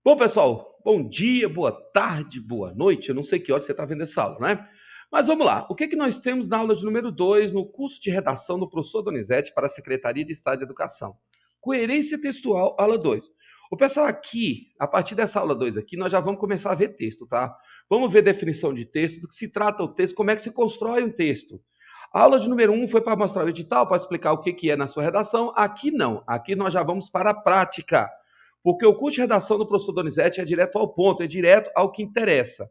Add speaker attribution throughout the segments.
Speaker 1: Bom, pessoal, bom dia, boa tarde, boa noite. Eu não sei que hora você está vendo essa aula, né? Mas vamos lá. O que nós temos na aula de número 2, no curso de redação do professor Donizete para a Secretaria de Estado de Educação? Coerência textual, aula 2. O pessoal aqui, a partir dessa aula 2 aqui, nós já vamos começar a ver texto, tá? Vamos ver definição de texto, do que se trata o texto, como é que se constrói um texto. A aula de número 1 foi para mostrar o edital, para explicar o que é na sua redação. Aqui não. Aqui nós já vamos para a prática. Porque o curso de redação do professor Donizete é direto ao ponto, é direto ao que interessa.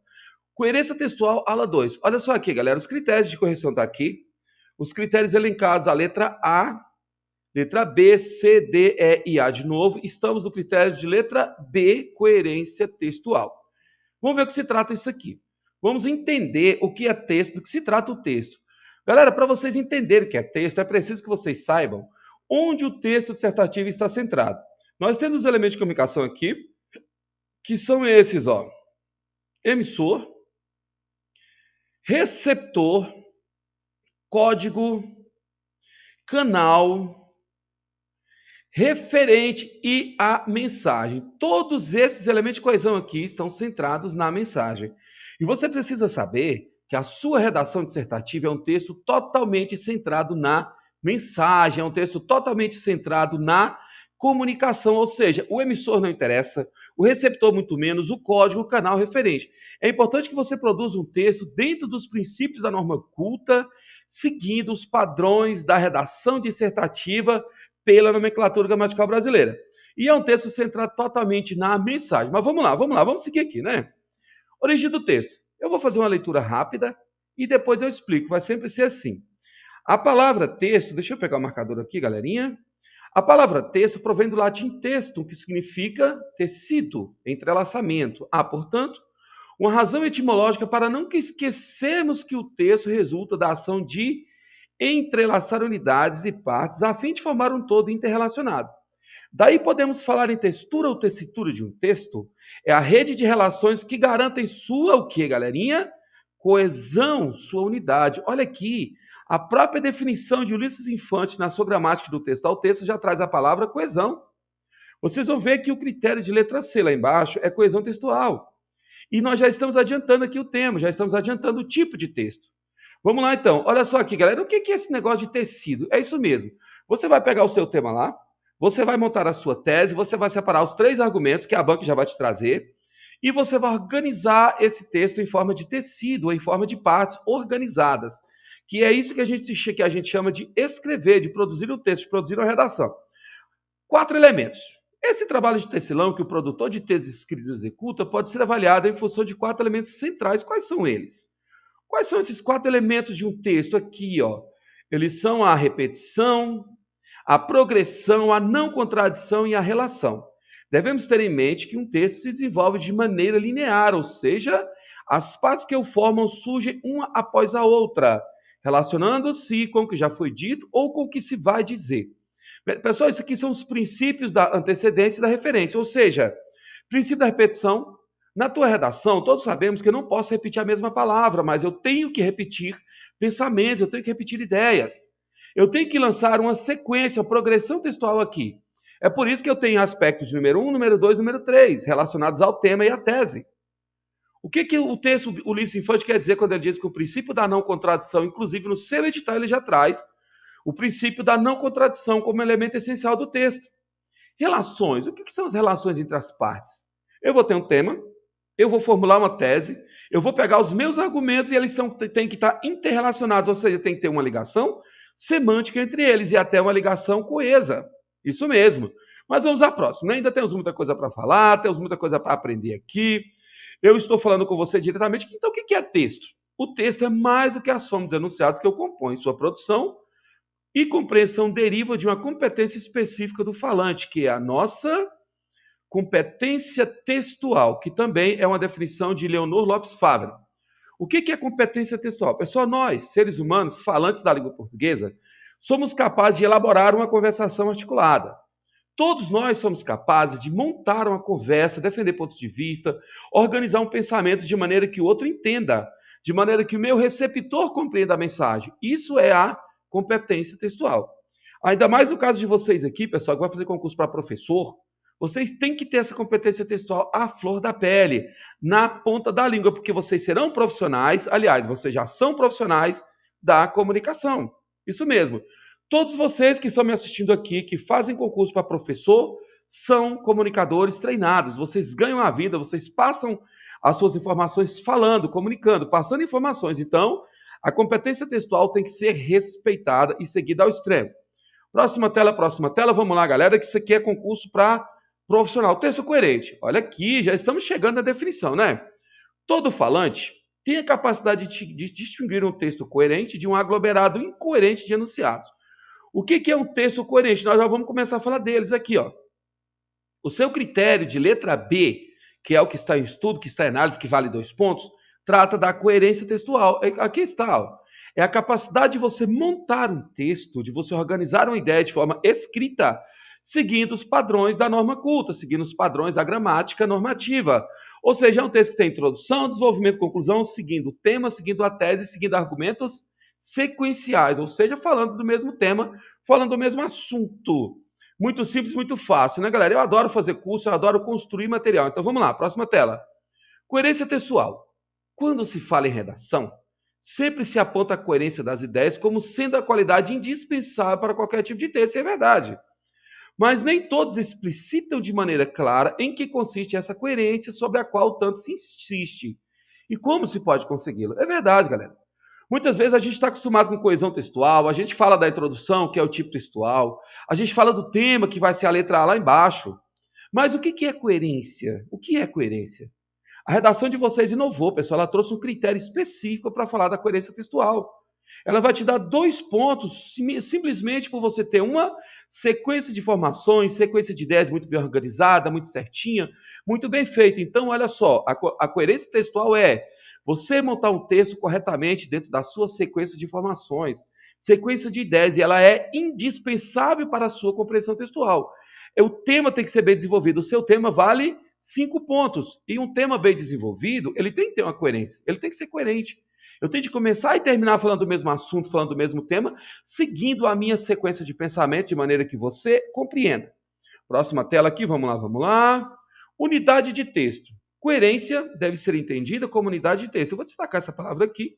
Speaker 1: Coerência textual, aula 2. Olha só aqui, galera, os critérios de correção estão aqui. Os critérios elencados, a letra A, letra B, C, D, E e A de novo. Estamos no critério de letra B, coerência textual. Vamos ver o que se trata isso aqui. Vamos entender o que é texto, do que se trata o texto. Galera, para vocês entenderem o que é texto, é preciso que vocês saibam onde o texto dissertativo está centrado. Nós temos os elementos de comunicação aqui, que são esses, ó. Emissor, receptor, código, canal, referente e a mensagem. Todos esses elementos de coesão aqui estão centrados na mensagem. E você precisa saber que a sua redação dissertativa é um texto totalmente centrado na mensagem, é um texto totalmente centrado na comunicação, ou seja, o emissor não interessa, o receptor muito menos, o código, o canal, o referente. É importante que você produza um texto dentro dos princípios da norma culta, seguindo os padrões da redação dissertativa pela nomenclatura gramatical brasileira. E é um texto centrado totalmente na mensagem. Mas vamos seguir aqui, né? Origem do texto. Eu vou fazer uma leitura rápida e depois eu explico. Vai sempre ser assim. A palavra texto, deixa eu pegar o marcador aqui, galerinha. A palavra texto provém do latim textum, que significa tecido, entrelaçamento. Há, portanto, uma razão etimológica para não esquecermos que o texto resulta da ação de entrelaçar unidades e partes a fim de formar um todo interrelacionado. Daí podemos falar em textura ou tessitura de um texto. É a rede de relações que garantem sua o quê, galerinha? Coesão, sua unidade. Olha aqui, a própria definição de Ulisses Infante na sua gramática do texto ao texto já traz a palavra coesão. Vocês vão ver que o critério de letra C lá embaixo é coesão textual. E nós já estamos adiantando aqui o tema, já estamos adiantando o tipo de texto. Vamos lá então, olha só aqui, galera, o que é esse negócio de tecido? É isso mesmo. Você vai pegar o seu tema lá, você vai montar a sua tese, você vai separar os 3 argumentos que a banca já vai te trazer, e você vai organizar esse texto em forma de tecido, ou em forma de partes organizadas, que é isso que a gente chama de escrever, de produzir um texto, de produzir uma redação. 4 elementos. Esse trabalho de tecelão que o produtor de textos escritos executa pode ser avaliado em função de 4 elementos centrais. Quais são eles? Quais são esses 4 elementos de um texto aqui, ó? Eles são a repetição, a progressão, a não contradição e a relação. Devemos ter em mente que um texto se desenvolve de maneira linear, ou seja, as partes que o formam surgem uma após a outra, relacionando-se com o que já foi dito ou com o que se vai dizer. Pessoal, isso aqui são os princípios da antecedência e da referência, ou seja, princípio da repetição. Na tua redação, todos sabemos que eu não posso repetir a mesma palavra, mas eu tenho que repetir pensamentos, eu tenho que repetir ideias. Eu tenho que lançar uma sequência, uma progressão textual aqui. É por isso que eu tenho aspectos número 1, número 2, número 3, relacionados ao tema e à tese. O que o texto Ulisses Infante quer dizer quando ele diz que o princípio da não contradição, inclusive no seu edital ele já traz o princípio da não contradição como elemento essencial do texto. Relações. O que são as relações entre as partes? Eu vou ter um tema, eu vou formular uma tese, eu vou pegar os meus argumentos e eles têm que estar interrelacionados, ou seja, tem que ter uma ligação semântica entre eles e até uma ligação coesa. Isso mesmo. Mas vamos à próxima. Ainda temos muita coisa para falar, temos muita coisa para aprender aqui. Eu estou falando com você diretamente. Então, o que é texto? O texto é mais do que a soma dos enunciados que eu compõe. Sua produção e compreensão deriva de uma competência específica do falante, que é a nossa competência textual, que também é uma definição de Leonor Lopes Favre. O que é competência textual? Pessoal, nós, seres humanos, falantes da língua portuguesa, somos capazes de elaborar uma conversação articulada. Todos nós somos capazes de montar uma conversa, defender pontos de vista, organizar um pensamento de maneira que o outro entenda, de maneira que o meu receptor compreenda a mensagem. Isso é a competência textual. Ainda mais no caso de vocês aqui, pessoal, que vai fazer concurso para professor, Vocês têm que ter essa competência textual à flor da pele, na ponta da língua, porque vocês serão profissionais, aliás, vocês já são profissionais da comunicação. Isso mesmo. Todos vocês que estão me assistindo aqui, que fazem concurso para professor, são comunicadores treinados. Vocês ganham a vida, vocês passam as suas informações falando, comunicando, passando informações. Então, a competência textual tem que ser respeitada e seguida ao extremo. Próxima tela, vamos lá, galera, que isso aqui é concurso para profissional. Texto coerente. Olha aqui, já estamos chegando à definição, né? Todo falante tem a capacidade de distinguir um texto coerente de um aglomerado incoerente de enunciados. O que é um texto coerente? Nós já vamos começar a falar deles aqui, ó. O seu critério de letra B, que é o que está em estudo, que está em análise, que vale 2 pontos, trata da coerência textual. Aqui está, ó. É a capacidade de você montar um texto, de você organizar uma ideia de forma escrita, seguindo os padrões da norma culta, seguindo os padrões da gramática normativa. Ou seja, é um texto que tem introdução, desenvolvimento, conclusão, seguindo o tema, seguindo a tese, seguindo argumentos sequenciais, ou seja, falando do mesmo tema, falando do mesmo assunto. Muito simples, muito fácil, né, galera? Eu adoro fazer curso, eu adoro construir material. Então vamos lá, próxima tela. Coerência textual. Quando se fala em redação, sempre se aponta a coerência das ideias como sendo a qualidade indispensável para qualquer tipo de texto, e é verdade. Mas nem todos explicitam de maneira clara em que consiste essa coerência sobre a qual tanto se insiste. E como se pode consegui-lo? É verdade, galera. Muitas vezes a gente está acostumado com coesão textual, a gente fala da introdução, que é o tipo textual, a gente fala do tema, que vai ser a letra A lá embaixo. Mas o que é coerência? O que é coerência? A redação de vocês inovou, pessoal. Ela trouxe um critério específico para falar da coerência textual. Ela vai te dar 2 pontos simplesmente por você ter uma sequência de informações, sequência de ideias muito bem organizada, muito certinha, muito bem feita. Então, olha só, a coerência textual é você montar um texto corretamente dentro da sua sequência de informações, sequência de ideias, e ela é indispensável para a sua compreensão textual. O tema tem que ser bem desenvolvido. O seu tema vale 5 pontos. E um tema bem desenvolvido, ele tem que ter uma coerência, ele tem que ser coerente. Eu tenho de começar e terminar falando do mesmo assunto, falando do mesmo tema, seguindo a minha sequência de pensamento de maneira que você compreenda. Próxima tela aqui, vamos lá, vamos lá. Unidade de texto. Coerência deve ser entendida como unidade de texto. Eu vou destacar essa palavra aqui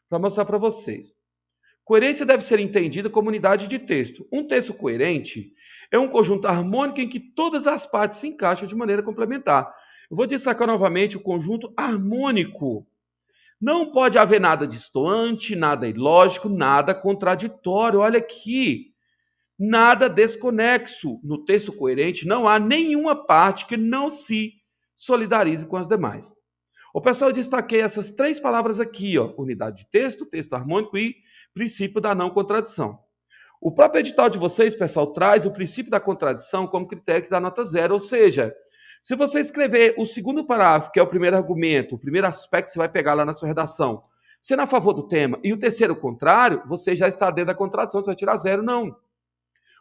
Speaker 1: para mostrar para vocês. Coerência deve ser entendida como unidade de texto. Um texto coerente é um conjunto harmônico em que todas as partes se encaixam de maneira complementar. Eu vou destacar novamente o conjunto harmônico. Não pode haver nada distoante, nada ilógico, nada contraditório. Olha aqui, nada desconexo. No texto coerente não há nenhuma parte que não se solidarize com as demais. O pessoal, eu destaquei essas 3 palavras aqui, ó, unidade de texto, texto harmônico e princípio da não contradição. O próprio edital de vocês, pessoal, traz o princípio da contradição como critério que dá nota 0, ou seja, se você escrever o segundo parágrafo, que é o primeiro argumento, o primeiro aspecto que você vai pegar lá na sua redação, sendo a favor do tema, e o terceiro o contrário, você já está dentro da contradição, você vai tirar 0, não.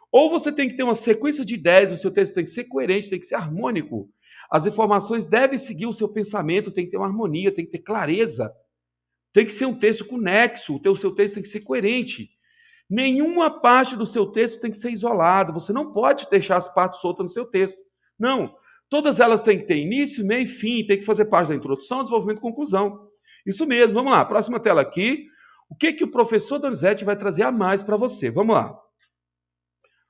Speaker 1: Ou você tem que ter uma sequência de ideias, o seu texto tem que ser coerente, tem que ser harmônico. As informações devem seguir o seu pensamento, tem que ter uma harmonia, tem que ter clareza. Tem que ser um texto com nexo, o seu texto tem que ser coerente. Nenhuma parte do seu texto tem que ser isolada, você não pode deixar as partes soltas no seu texto. Não. Todas elas têm que ter início, meio e fim, tem que fazer parte da introdução, desenvolvimento e conclusão. Isso mesmo, vamos lá, próxima tela aqui. O que o professor Donizete vai trazer a mais para você? Vamos lá.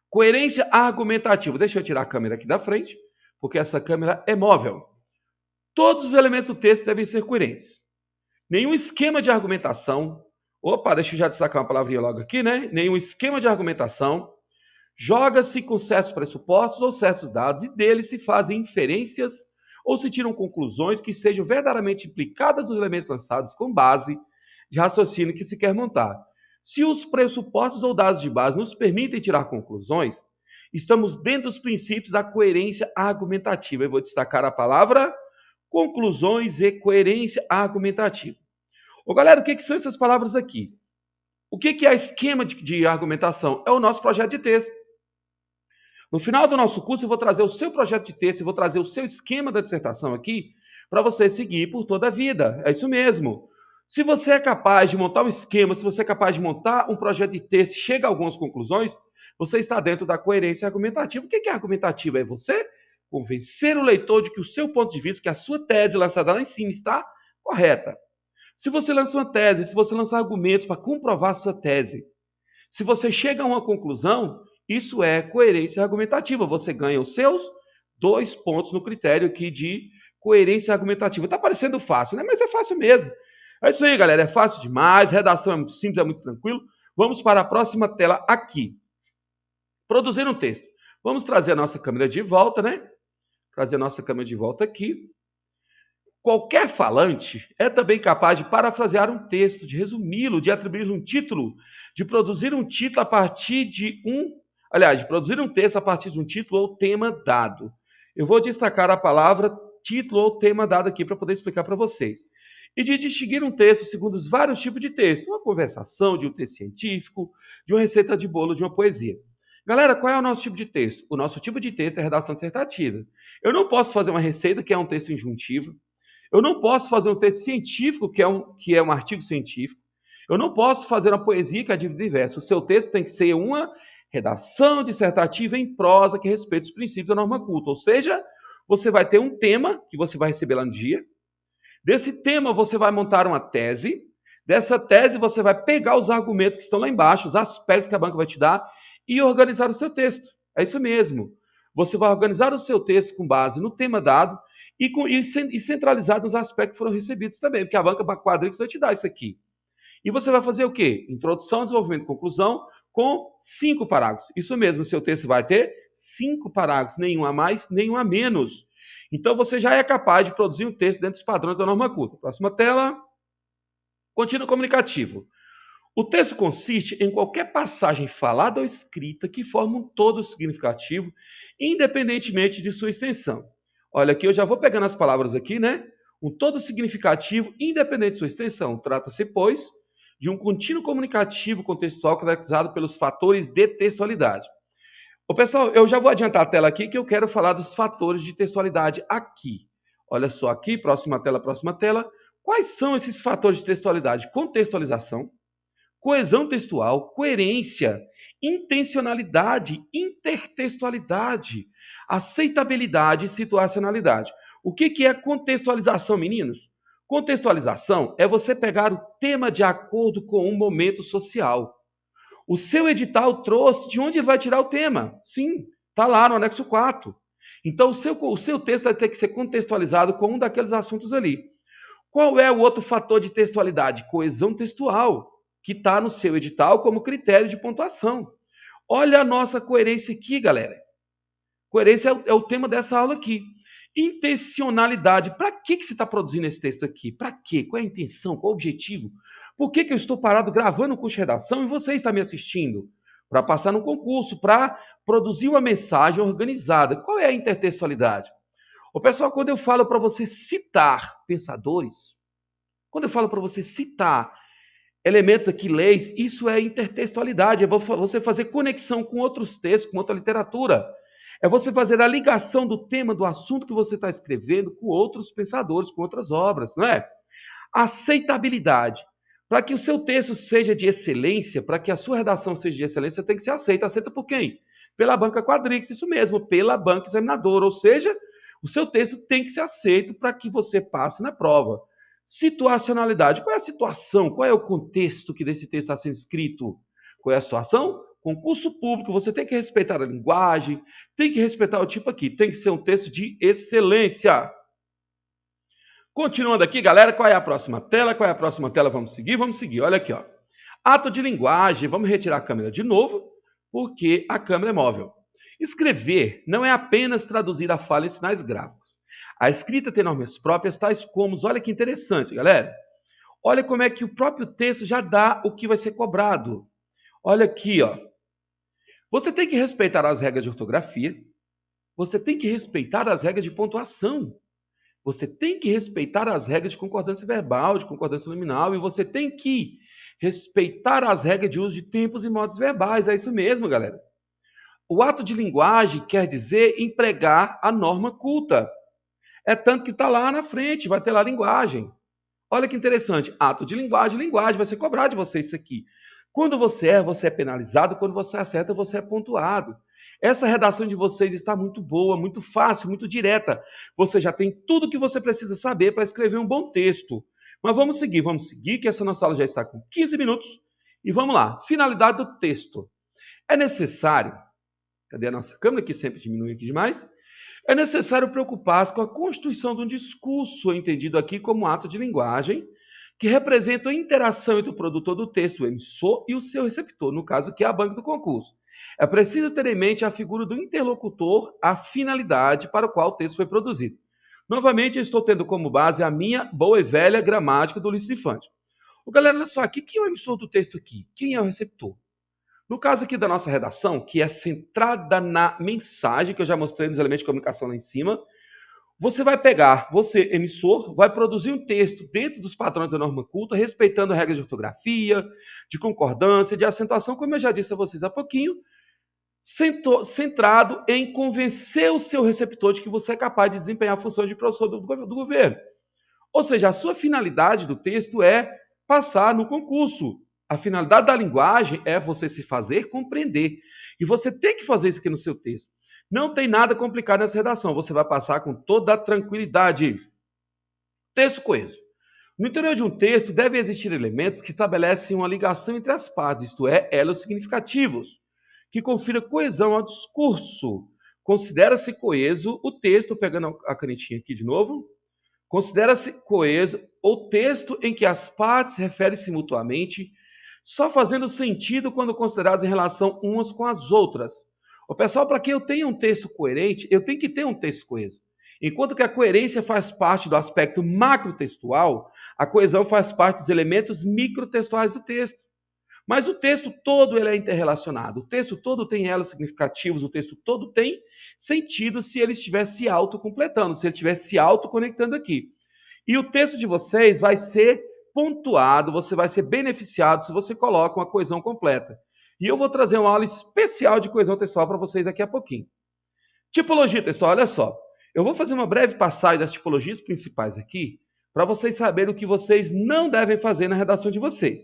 Speaker 1: Coerência argumentativa. Deixa eu tirar a câmera aqui da frente, porque essa câmera é móvel. Todos os elementos do texto devem ser coerentes. Nenhum esquema de argumentação. Opa, deixa eu já destacar uma palavrinha logo aqui, né? Nenhum esquema de argumentação joga-se com certos pressupostos ou certos dados e deles se fazem inferências ou se tiram conclusões que estejam verdadeiramente implicadas nos elementos lançados com base de raciocínio que se quer montar. Se os pressupostos ou dados de base nos permitem tirar conclusões, estamos dentro dos princípios da coerência argumentativa. Eu vou destacar a palavra conclusões e coerência argumentativa. Ô, galera, o que são essas palavras aqui? O que é esquema de argumentação? É o nosso projeto de texto. No final do nosso curso, eu vou trazer o seu projeto de texto, eu vou trazer o seu esquema da dissertação aqui para você seguir por toda a vida. É isso mesmo. Se você é capaz de montar um esquema, se você é capaz de montar um projeto de texto e chega a algumas conclusões, você está dentro da coerência argumentativa. O que é argumentativa? É você convencer o leitor de que o seu ponto de vista, que a sua tese lançada lá em cima está correta. Se você lança uma tese, se você lançar argumentos para comprovar a sua tese, se você chega a uma conclusão, isso é coerência argumentativa. Você ganha os seus 2 pontos no critério aqui de coerência argumentativa. Tá parecendo fácil, né? Mas é fácil mesmo. É isso aí, galera. É fácil demais. Redação é muito simples, é muito tranquilo. Vamos para a próxima tela aqui. Produzir um texto. Vamos trazer a nossa câmera de volta, né? Trazer a nossa câmera de volta aqui. Qualquer falante é também capaz de parafrasear um texto, de resumi-lo, de atribuir um título, de produzir um título a partir de de produzir um texto a partir de um título ou tema dado. Eu vou destacar a palavra título ou tema dado aqui para poder explicar para vocês. E de distinguir um texto segundo os vários tipos de texto, uma conversação, de um texto científico, de uma receita de bolo, de uma poesia. Galera, qual é o nosso tipo de texto? O nosso tipo de texto é redação dissertativa. Eu não posso fazer uma receita que é um texto injuntivo. Eu não posso fazer um texto científico, que é um artigo científico. Eu não posso fazer uma poesia, que é dívida e verso. O seu texto tem que ser uma redação dissertativa em prosa que respeite os princípios da norma culta. Ou seja, você vai ter um tema que você vai receber lá no dia. Desse tema, você vai montar uma tese. Dessa tese, você vai pegar os argumentos que estão lá embaixo, os aspectos que a banca vai te dar e organizar o seu texto. É isso mesmo. Você vai organizar o seu texto com base no tema dado e centralizado nos aspectos que foram recebidos também, porque a banca Quadrix vai te dar isso aqui. E você vai fazer o quê? Introdução, desenvolvimento e conclusão com 5 parágrafos. Isso mesmo, o seu texto vai ter 5 parágrafos, nenhum a mais, nenhum a menos. Então você já é capaz de produzir um texto dentro dos padrões da norma culta. Próxima tela. Contínuo comunicativo. O texto consiste em qualquer passagem falada ou escrita que forma um todo significativo, independentemente de sua extensão. Olha aqui, eu já vou pegando as palavras aqui, né? Um todo significativo, independente de sua extensão. Trata-se, pois, de um contínuo comunicativo contextual caracterizado pelos fatores de textualidade. Ô, pessoal, eu já vou adiantar a tela aqui que eu quero falar dos fatores de textualidade aqui. Olha só aqui, próxima tela, próxima tela. Quais são esses fatores de textualidade? Contextualização, coesão textual, coerência, intencionalidade, intertextualidade, aceitabilidade e situacionalidade. O que é contextualização, meninos? Contextualização é você pegar o tema de acordo com um momento social. O seu edital trouxe de onde ele vai tirar o tema. Sim, está lá no anexo 4. Então, o seu texto vai ter que ser contextualizado com um daqueles assuntos ali. Qual é o outro fator de textualidade? Coesão textual, que está no seu edital como critério de pontuação. Olha a nossa coerência aqui, galera. Coerência é o tema dessa aula aqui. Intencionalidade. Para que você está produzindo esse texto aqui? Para quê? Qual é a intenção? Qual é o objetivo? Por que eu estou parado gravando um curso de redação e você está me assistindo? Para passar no concurso, para produzir uma mensagem organizada. Qual é a intertextualidade? O pessoal, quando eu falo para você citar pensadores, quando eu falo para você citar elementos aqui, leis, isso é intertextualidade, é você fazer conexão com outros textos, com outra literatura. É você fazer a ligação do tema, do assunto que você está escrevendo com outros pensadores, com outras obras, não é? Aceitabilidade. Para que o seu texto seja de excelência, para que a sua redação seja de excelência, tem que ser aceita. Aceita por quem? Pela banca Quadrix, isso mesmo, pela banca examinadora, ou seja, o seu texto tem que ser aceito para que você passe na prova. Situacionalidade. Qual é a situação? Qual é o contexto que desse texto está sendo escrito? Qual é a situação? Concurso público, você tem que respeitar a linguagem, tem que respeitar o tipo aqui, tem que ser um texto de excelência. Continuando aqui, galera, qual é a próxima tela? Qual é a próxima tela? Vamos seguir? Vamos seguir. Olha aqui, ó. Ato de linguagem. Vamos retirar a câmera de novo, porque a câmera é móvel. Escrever não é apenas traduzir a fala em sinais gráficos. A escrita tem normas próprias, tais como, olha que interessante, galera. Olha como é que o próprio texto já dá o que vai ser cobrado. Olha aqui, ó. Você tem que respeitar as regras de ortografia, você tem que respeitar as regras de pontuação, você tem que respeitar as regras de concordância verbal, de concordância nominal, e você tem que respeitar as regras de uso de tempos e modos verbais. É isso mesmo, galera. O ato de linguagem quer dizer empregar a norma culta. É tanto que está lá na frente, vai ter lá a linguagem. Olha que interessante, ato de linguagem, linguagem, vai ser cobrado de você isso aqui. Quando você erra, você é penalizado, quando você acerta, você é pontuado. Essa redação de vocês está muito boa, muito fácil, muito direta. Você já tem tudo o que você precisa saber para escrever um bom texto. Mas vamos seguir, que essa nossa aula já está com 15 minutos. E vamos lá. Finalidade do texto. É necessário, cadê a nossa câmera que sempre diminui aqui demais? É necessário preocupar-se com a constituição de um discurso, entendido aqui como ato de linguagem, que representa a interação entre o produtor do texto, o emissor, e o seu receptor, no caso que é a banca do concurso. É preciso ter em mente a figura do interlocutor, a finalidade para a qual o texto foi produzido. Novamente, eu estou tendo como base a minha boa e velha gramática do Ulisses Infante. Galera, olha só aqui, quem é o emissor do texto aqui? Quem é o receptor? No caso aqui da nossa redação, que é centrada na mensagem, que eu já mostrei nos elementos de comunicação lá em cima, você vai pegar, você, emissor, vai produzir um texto dentro dos padrões da norma culta, respeitando regras de ortografia, de concordância, de acentuação, como eu já disse a vocês há pouquinho, centrado em convencer o seu receptor de que você é capaz de desempenhar a função de professor do governo. Ou seja, a sua finalidade do texto é passar no concurso. A finalidade da linguagem é você se fazer compreender. E você tem que fazer isso aqui no seu texto. Não tem nada complicado nessa redação. Você vai passar com toda a tranquilidade. Texto coeso. No interior de um texto, devem existir elementos que estabelecem uma ligação entre as partes, isto é, elos significativos, que confira coesão ao discurso. Considera-se coeso o texto, pegando a canetinha aqui de novo, considera-se coeso o texto em que as partes referem-se mutuamente, só fazendo sentido quando consideradas em relação umas com as outras. O pessoal, para que eu tenha um texto coerente, eu tenho que ter um texto coeso. Enquanto que a coerência faz parte do aspecto macrotextual, a coesão faz parte dos elementos microtextuais do texto. Mas o texto todo ele é interrelacionado. O texto todo tem elos significativos, o texto todo tem sentido se ele estiver se autocompletando, se ele estiver se autoconectando aqui. E o texto de vocês vai ser pontuado, você vai ser beneficiado se você coloca uma coesão completa. E eu vou trazer uma aula especial de coesão textual para vocês daqui a pouquinho. Tipologia textual, olha só. Eu vou fazer uma breve passagem das tipologias principais aqui, para vocês saberem o que vocês não devem fazer na redação de vocês.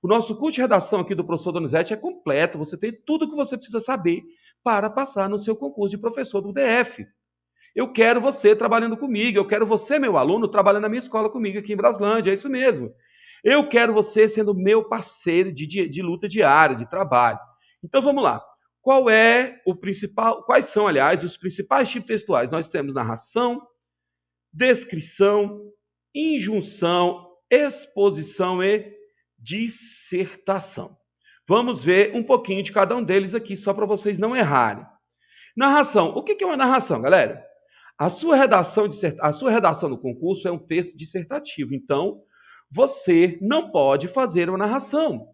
Speaker 1: O nosso curso de redação aqui do professor Donizete é completo, você tem tudo o que você precisa saber para passar no seu concurso de professor do DF. Eu quero você trabalhando comigo, eu quero você, meu aluno, trabalhando na minha escola comigo aqui em Braslândia, é isso mesmo. Eu quero você sendo meu parceiro de luta diária, de trabalho. Então vamos lá. Qual é o principal? Quais são, aliás, os principais tipos textuais? Nós temos narração, descrição, injunção, exposição e dissertação. Vamos ver um pouquinho de cada um deles aqui, só para vocês não errarem. Narração. O que é uma narração, galera? A sua redação do concurso é um texto dissertativo, então você não pode fazer uma narração.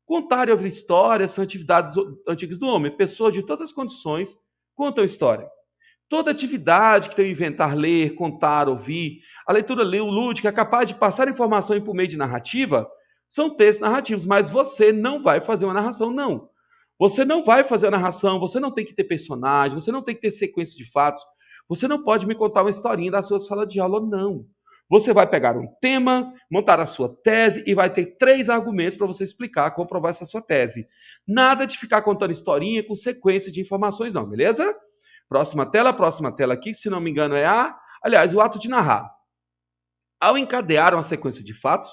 Speaker 1: Contar e ouvir histórias são atividades antigas do homem. Pessoas de todas as condições contam história. Toda atividade que tem que inventar, ler, contar, ouvir, a leitura lúdica é capaz de passar informações por meio de narrativa, são textos narrativos, mas você não vai fazer uma narração, não. Você não vai fazer a narração, você não tem que ter personagem, você não tem que ter sequência de fatos, você não pode me contar uma historinha da sua sala de aula, não. Você vai pegar um tema, montar a sua tese e vai ter 3 argumentos para você explicar, comprovar essa sua tese. Nada de ficar contando historinha com sequência de informações, não, beleza? Próxima tela aqui, se não me engano é o ato de narrar. Ao encadear uma sequência de fatos,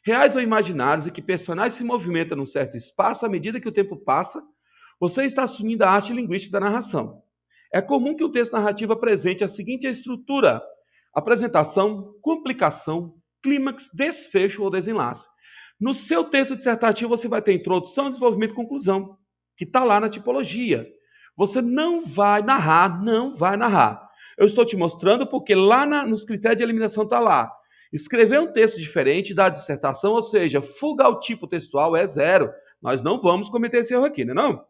Speaker 1: reais ou imaginários, e que personagens se movimentam num certo espaço à medida que o tempo passa, você está assumindo a arte linguística da narração. É comum que o texto narrativo apresente a seguinte estrutura: apresentação, complicação, clímax, desfecho ou desenlace. No seu texto dissertativo você vai ter introdução, desenvolvimento e conclusão, que está lá na tipologia. Você não vai narrar, não vai narrar. Eu estou te mostrando porque lá nos critérios de eliminação está lá. Escrever um texto diferente da dissertação, ou seja, fuga ao tipo textual é 0. Nós não vamos cometer esse erro aqui, né não?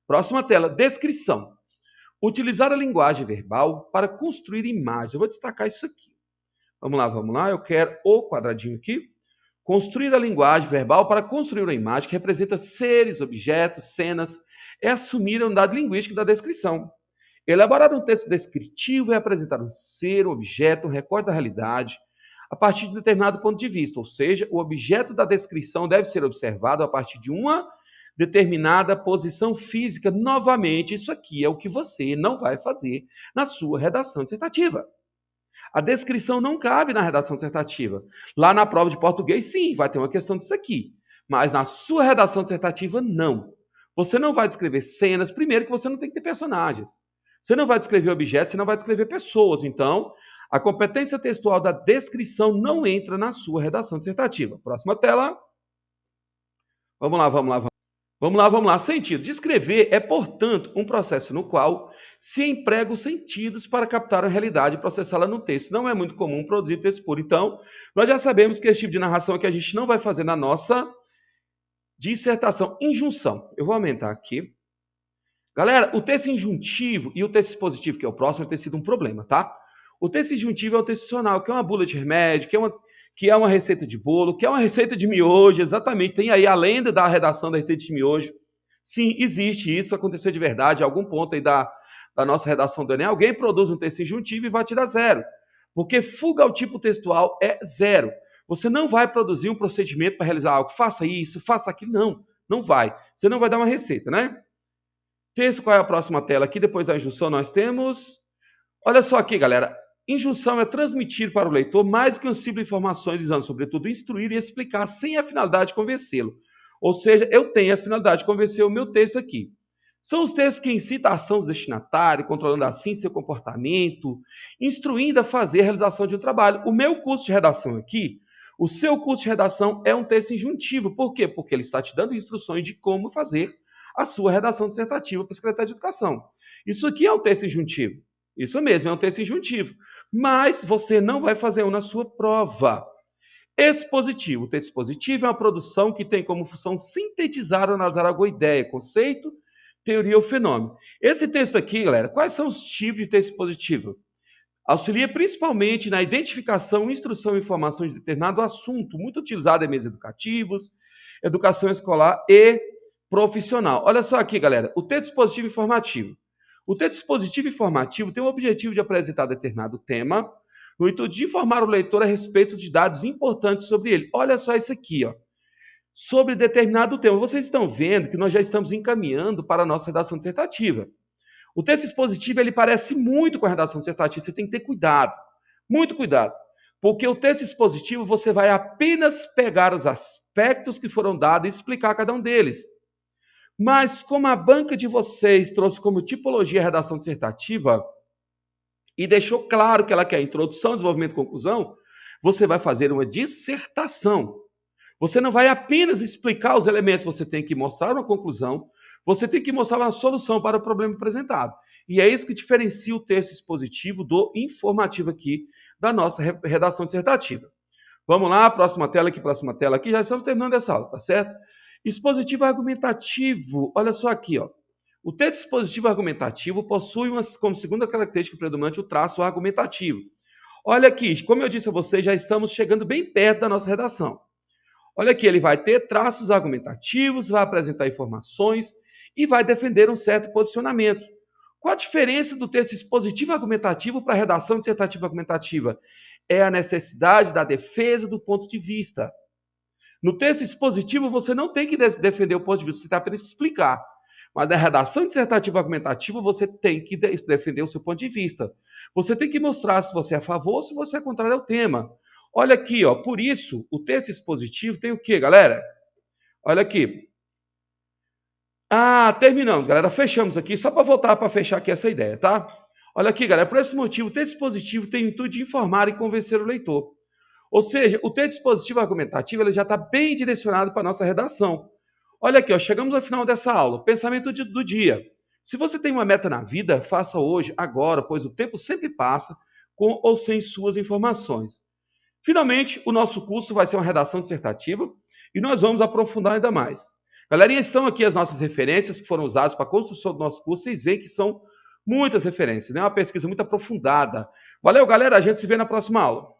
Speaker 1: Próxima tela, descrição. Utilizar a linguagem verbal para construir imagens. Eu vou destacar isso aqui. Vamos lá. Eu quero o quadradinho aqui. Construir a linguagem verbal para construir uma imagem que representa seres, objetos, cenas. É assumir a unidade linguística da descrição. Elaborar um texto descritivo é apresentar um ser, um objeto, um recorte da realidade a partir de determinado ponto de vista. Ou seja, o objeto da descrição deve ser observado a partir de uma determinada posição física. Novamente, isso aqui é o que você não vai fazer na sua redação dissertativa. A descrição não cabe na redação dissertativa. Lá na prova de português, sim, vai ter uma questão disso aqui. Mas na sua redação dissertativa, não. Você não vai descrever cenas, primeiro que você não tem que ter personagens. Você não vai descrever objetos, você não vai descrever pessoas. Então, a competência textual da descrição não entra na sua redação dissertativa. Próxima tela. Vamos lá. Sentido. Descrever é, portanto, um processo no qual se emprega os sentidos para captar a realidade e processá-la no texto. Não é muito comum produzir texto puro. Então, nós já sabemos que esse tipo de narração aqui a gente não vai fazer na nossa dissertação. Injunção. Eu vou aumentar aqui. Galera, o texto injuntivo e o texto expositivo, que é o próximo, tem sido um problema, tá? O texto injuntivo é o texto adicional, que é uma bula de remédio, que é uma receita de bolo, que é uma receita de miojo, exatamente. Tem aí a lenda da redação da receita de miojo. Sim, existe isso, aconteceu de verdade, em algum ponto aí da nossa redação do Enem. Alguém produz um texto injuntivo e vai tirar 0. Porque fuga ao tipo textual é 0. Você não vai produzir um procedimento para realizar algo. Faça isso, faça aquilo. Não, não vai. Você não vai dar uma receita, né? Texto, qual é a próxima tela aqui? Depois da injunção nós temos... Olha só aqui, galera. Injunção é transmitir para o leitor mais do que uma simples informações, visando, sobretudo, instruir e explicar sem a finalidade de convencê-lo. Ou seja, eu tenho a finalidade de convencer o meu texto aqui. São os textos que incitam a ação do destinatário, controlando assim seu comportamento, instruindo a fazer a realização de um trabalho. O meu curso de redação aqui, o seu curso de redação é um texto injuntivo. Por quê? Porque ele está te dando instruções de como fazer a sua redação dissertativa para a Secretaria de Educação. Isso aqui é um texto injuntivo. Isso mesmo, é um texto injuntivo. Mas você não vai fazer um na sua prova. Expositivo. O texto expositivo é uma produção que tem como função sintetizar ou analisar alguma ideia, conceito, teoria ou fenômeno. Esse texto aqui, galera, quais são os tipos de texto expositivo? Auxilia principalmente na identificação, instrução e informação de determinado assunto, muito utilizado em meios educativos, educação escolar e profissional. Olha só aqui, galera, o texto expositivo informativo. O texto expositivo informativo tem o objetivo de apresentar determinado tema, no intuito de informar o leitor a respeito de dados importantes sobre ele. Olha só isso aqui, ó. Sobre determinado tema. Vocês estão vendo que nós já estamos encaminhando para a nossa redação dissertativa. O texto expositivo, ele parece muito com a redação dissertativa. Você tem que ter cuidado, muito cuidado. Porque o texto expositivo, você vai apenas pegar os aspectos que foram dados e explicar cada um deles. Mas como a banca de vocês trouxe como tipologia a redação dissertativa e deixou claro que ela quer introdução, desenvolvimento e conclusão, você vai fazer uma dissertação. Você não vai apenas explicar os elementos, você tem que mostrar uma conclusão, você tem que mostrar uma solução para o problema apresentado. E é isso que diferencia o texto expositivo do informativo aqui da nossa redação dissertativa. Vamos lá, próxima tela aqui, já estamos terminando essa aula, tá certo? Expositivo argumentativo, olha só aqui, ó. O texto expositivo argumentativo possui como segunda característica predominante o traço argumentativo. Olha aqui, como eu disse a vocês, já estamos chegando bem perto da nossa redação. Olha aqui, ele vai ter traços argumentativos, vai apresentar informações e vai defender um certo posicionamento. Qual a diferença do texto expositivo argumentativo para a redação dissertativa argumentativa? É a necessidade da defesa do ponto de vista. No texto expositivo, você não tem que defender o ponto de vista, você tem apenas que explicar. Mas na redação dissertativa argumentativa, você tem que defender o seu ponto de vista. Você tem que mostrar se você é a favor ou se você é contrário ao tema. Olha aqui, ó, por isso, o texto expositivo tem o quê, galera? Olha aqui. Terminamos, galera. Fechamos aqui, só para voltar para fechar aqui essa ideia, tá? Olha aqui, galera, por esse motivo, o texto expositivo tem o intuito de informar e convencer o leitor. Ou seja, o texto expositivo argumentativo ele já está bem direcionado para a nossa redação. Olha aqui, ó, chegamos ao final dessa aula. Pensamento do dia. Se você tem uma meta na vida, faça hoje, agora, pois o tempo sempre passa, com ou sem suas informações. Finalmente, o nosso curso vai ser uma redação dissertativa e nós vamos aprofundar ainda mais. Galerinha, estão aqui as nossas referências que foram usadas para a construção do nosso curso. Vocês veem que são muitas referências, né? Uma pesquisa muito aprofundada. Valeu, galera. A gente se vê na próxima aula.